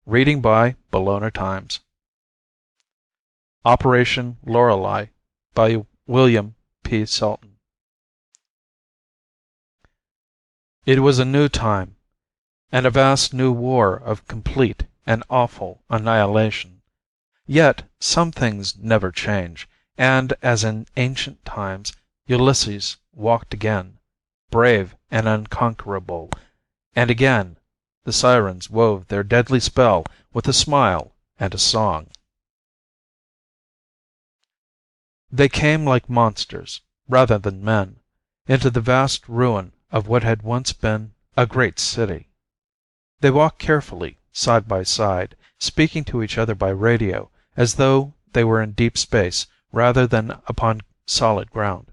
Reading by Bologna Times. Operation Lorelie by William P. Salton. It was a new time, and a vast new war of complete and awful annihilation. Yet some things never change, and as in ancient times Ulysses walked again, brave and unconquerable, and again the sirens wove their deadly spell with a smile and a song. They came like monsters, rather than men, into the vast ruin of what had once been a great city. They walked carefully, side by side, speaking to each other by radio, as though they were in deep space rather than upon solid ground.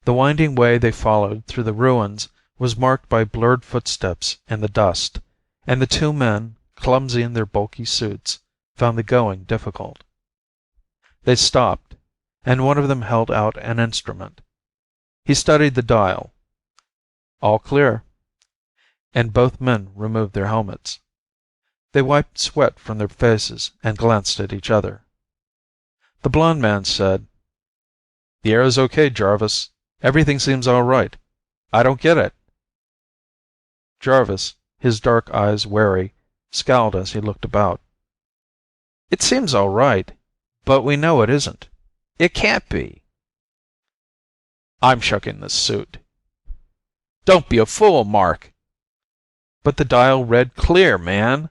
The winding way they followed through the ruins was marked by blurred footsteps in the dust, and the two men, clumsy in their bulky suits, found the going difficult. They stopped, and one of them held out an instrument. He studied the dial. All clear. And both men removed their helmets. They wiped sweat from their faces and glanced at each other. The blond man said, "The air is okay, Jarvis. Everything seems all right. I don't get it." Jarvis, his dark eyes wary, scowled as he looked about. "It seems all right, but we know it isn't. It can't be." "I'm shucking this suit." "Don't be a fool, Mark." "But the dial read clear, man.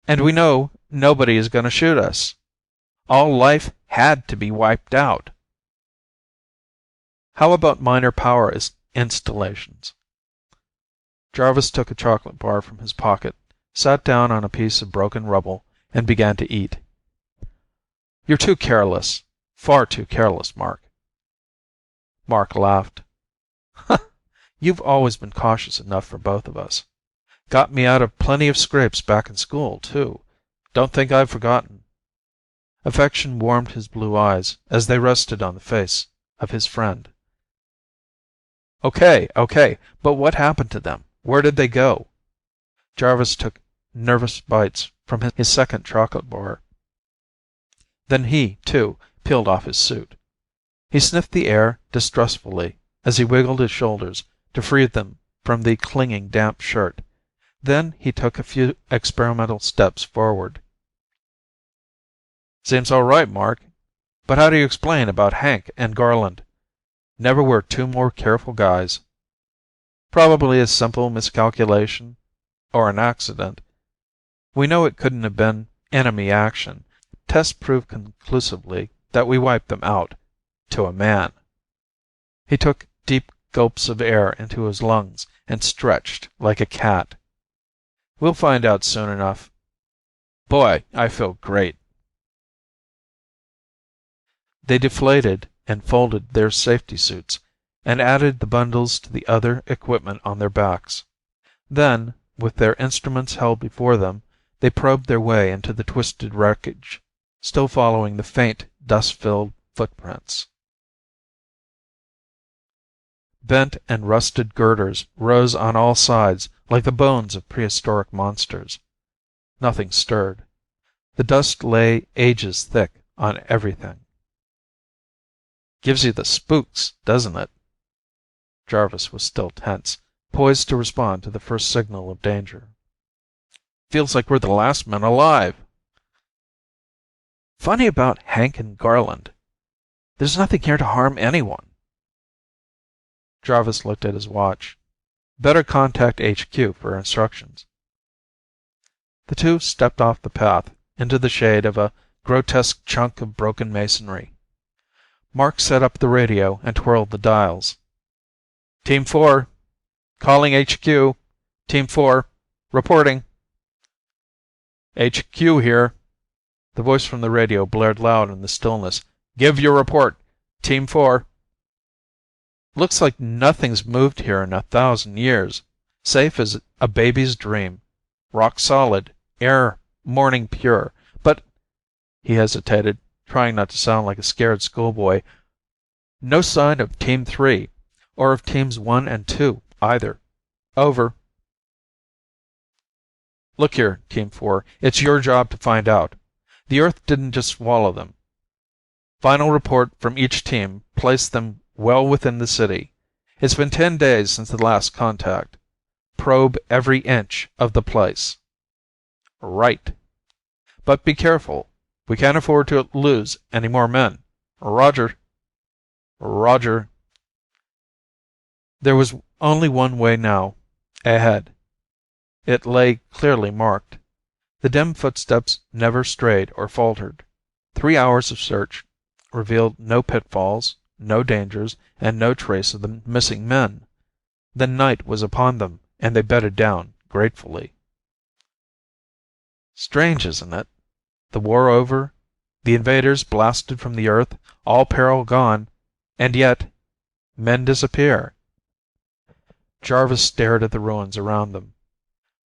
And we know nobody is going to shoot us. All life had to be wiped out." "How about minor power installations?" Jarvis took a chocolate bar from his pocket, sat down on a piece of broken rubble, and began to eat. "You're too careless. Far too careless, Mark." Mark laughed. "You've always been cautious enough for both of us. Got me out of plenty of scrapes back in school, too. Don't think I've forgotten." Affection warmed his blue eyes as they rested on the face of his friend. Okay, but what happened to them? Where did they go?" Jarvis took nervous bites from his second chocolate bar. Then he, too, peeled off his suit. He sniffed the air distrustfully as he wiggled his shoulders to free them from the clinging damp shirt. Then he took a few experimental steps forward. "Seems all right, Mark. But how do you explain about Hank and Garland? Never were two more careful guys. Probably a simple miscalculation, or an accident. We know it couldn't have been enemy action. Tests prove conclusively that we wiped them out, to a man." He took deep gulps of air into his lungs and stretched like a cat. "We'll find out soon enough. Boy, I feel great." They deflated and folded their safety suits and added the bundles to the other equipment on their backs. Then, with their instruments held before them, they probed their way into the twisted wreckage, still following the faint, dust-filled footprints. Bent and rusted girders rose on all sides like the bones of prehistoric monsters. Nothing stirred. The dust lay ages thick on everything. "Gives you the spooks, doesn't it?" Jarvis was still tense, poised to respond to the first signal of danger. "Feels like we're the last men alive." "Funny about Hank and Garland. There's nothing here to harm anyone." Jarvis looked at his watch. "Better contact HQ for instructions." The two stepped off the path into the shade of a grotesque chunk of broken masonry. Mark set up the radio and twirled the dials. "Team 4, calling HQ. Team 4, reporting." "HQ here." The voice from the radio blared loud in the stillness. "Give your report, Team 4." "Looks like nothing's moved here in 1,000 years. Safe as a baby's dream. Rock solid. Air morning pure. But—" he hesitated, trying not to sound like a scared schoolboy. "No sign of Team 3, or of Teams 1 and 2 either. Over." Look here, Team 4, it's your job to find out. The Earth didn't just swallow them. Final report from each team placed them well within the city. It's been 10 days since the last contact. Probe every inch of the place. Right. But be careful. We can't afford to lose any more men. Roger. Roger. There was only one way now. Ahead. It lay clearly marked. The dim footsteps never strayed or faltered. 3 hours of search revealed no pitfalls, no dangers, and no trace of the missing men. Then night was upon them, and they bedded down gratefully. Strange, isn't it? The war over, the invaders blasted from the earth, all peril gone, and yet men disappear. Jarvis stared at the ruins around them.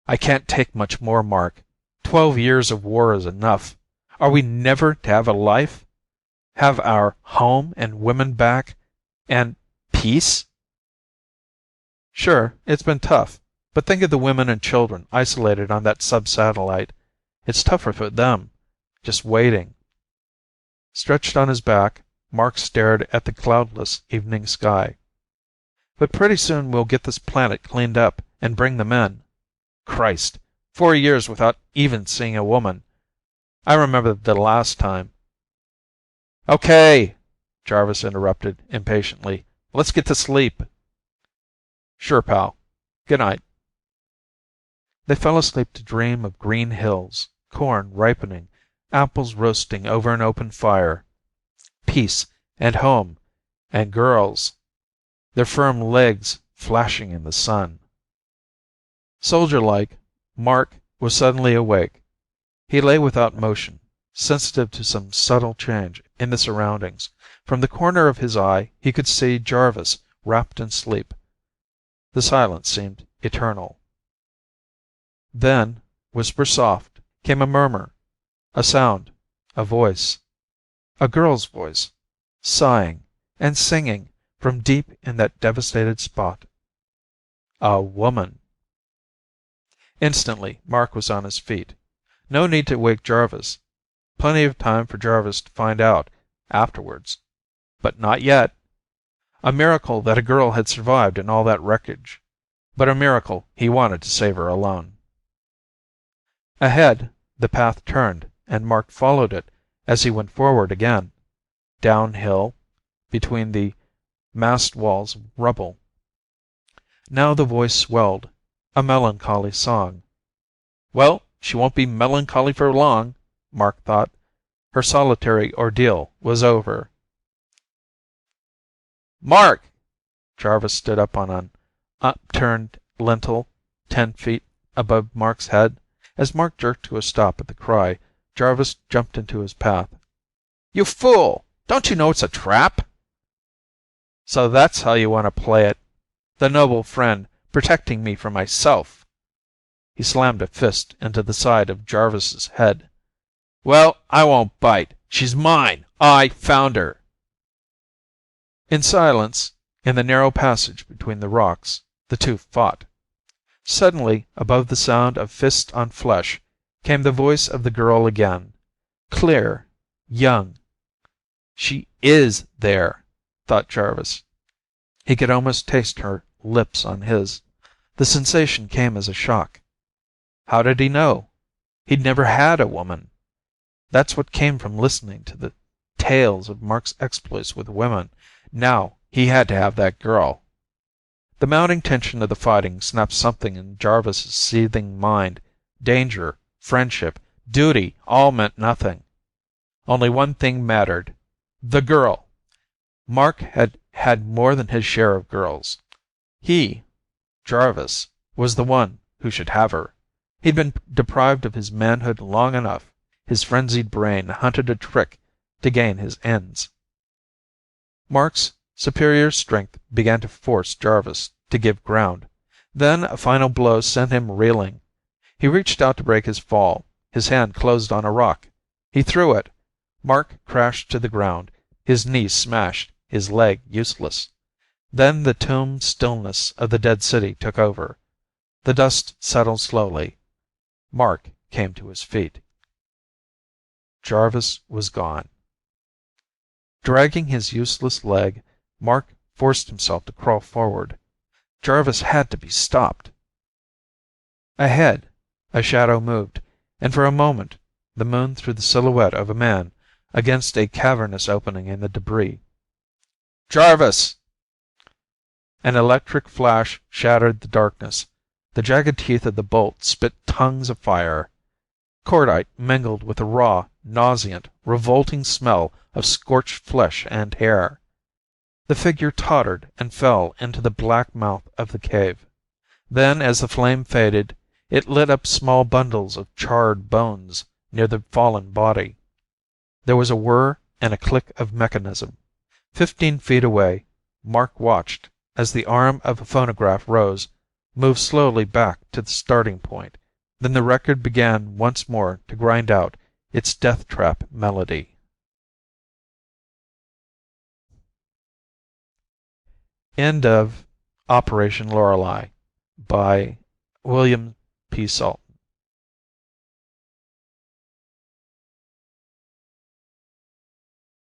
I can't take much more, Mark. 12 years of war is enough. Are we never to have a life? Have our home and women back? And peace? Sure, it's been tough, but think of the women and children isolated on that sub-satellite. It's tougher for them, just waiting. Stretched on his back, Mark stared at the cloudless evening sky. But pretty soon we'll get this planet cleaned up and bring them in. Christ, 4 years without even seeing a woman. I remember the last time. Okay, Jarvis interrupted impatiently. Let's get to sleep. Sure, pal. Good night. They fell asleep to dream of green hills, corn ripening, apples roasting over an open fire, peace and home and girls, their firm legs flashing in the sun. Soldier-like, Mark was suddenly awake. He lay without motion, sensitive to some subtle change in the surroundings. From the corner of his eye he could see Jarvis wrapped in sleep. The silence seemed eternal. Then, whisper soft, came a murmur, a sound, a voice. A girl's voice, sighing and singing from deep in that devastated spot. A woman. Instantly, Mark was on his feet. No need to wake Jarvis. Plenty of time for Jarvis to find out afterwards. But not yet. A miracle that a girl had survived in all that wreckage. But a miracle he wanted to save her alone. Ahead, the path turned, and Mark followed it as he went forward again. Downhill, between the massed walls of rubble. Now the voice swelled, a melancholy song. Well, she won't be melancholy for long, Mark thought. Her solitary ordeal was over. Mark! Jarvis stood up on an upturned lintel 10 feet above Mark's head. As Mark jerked to a stop at the cry, Jarvis jumped into his path. You fool! Don't you know it's a trap? So that's how you want to play it. The noble friend protecting me from myself. He slammed a fist into the side of Jarvis's head. Well, I won't bite. She's mine. I found her. In silence, in the narrow passage between the rocks, the two fought. Suddenly, above the sound of fist on flesh, came the voice of the girl again, clear, young. She is there, thought Jarvis. He could almost taste her lips on his. The sensation came as a shock. How did he know? He'd never had a woman. That's what came from listening to the tales of Mark's exploits with women. Now he had to have that girl. The mounting tension of the fighting snapped something in Jarvis's seething mind. Danger, friendship, duty all meant nothing. Only one thing mattered. The girl. Mark had had more than his share of girls. He, Jarvis, was the one who should have her. He'd been deprived of his manhood long enough. His frenzied brain hunted a trick to gain his ends. Mark's superior strength began to force Jarvis to give ground. Then a final blow sent him reeling. He reached out to break his fall. His hand closed on a rock. He threw it. Mark crashed to the ground, his knee smashed, his leg useless. Then the tomb stillness of the dead city took over. The dust settled slowly. Mark came to his feet. Jarvis was gone. Dragging his useless leg, Mark forced himself to crawl forward. Jarvis had to be stopped. Ahead, a shadow moved, and for a moment the moon threw the silhouette of a man against a cavernous opening in the debris. "Jarvis!" An electric flash shattered the darkness. The jagged teeth of the bolt spit tongues of fire. Cordite mingled with the raw, nauseant, revolting smell of scorched flesh and hair. The figure tottered and fell into the black mouth of the cave. Then, as the flame faded, it lit up small bundles of charred bones near the fallen body. There was a whir and a click of mechanism. 15 feet away, Mark watched as the arm of a phonograph rose, moved slowly back to the starting point. Then the record began once more to grind out its death trap melody. End of Operation Lorelie by William P. Salton.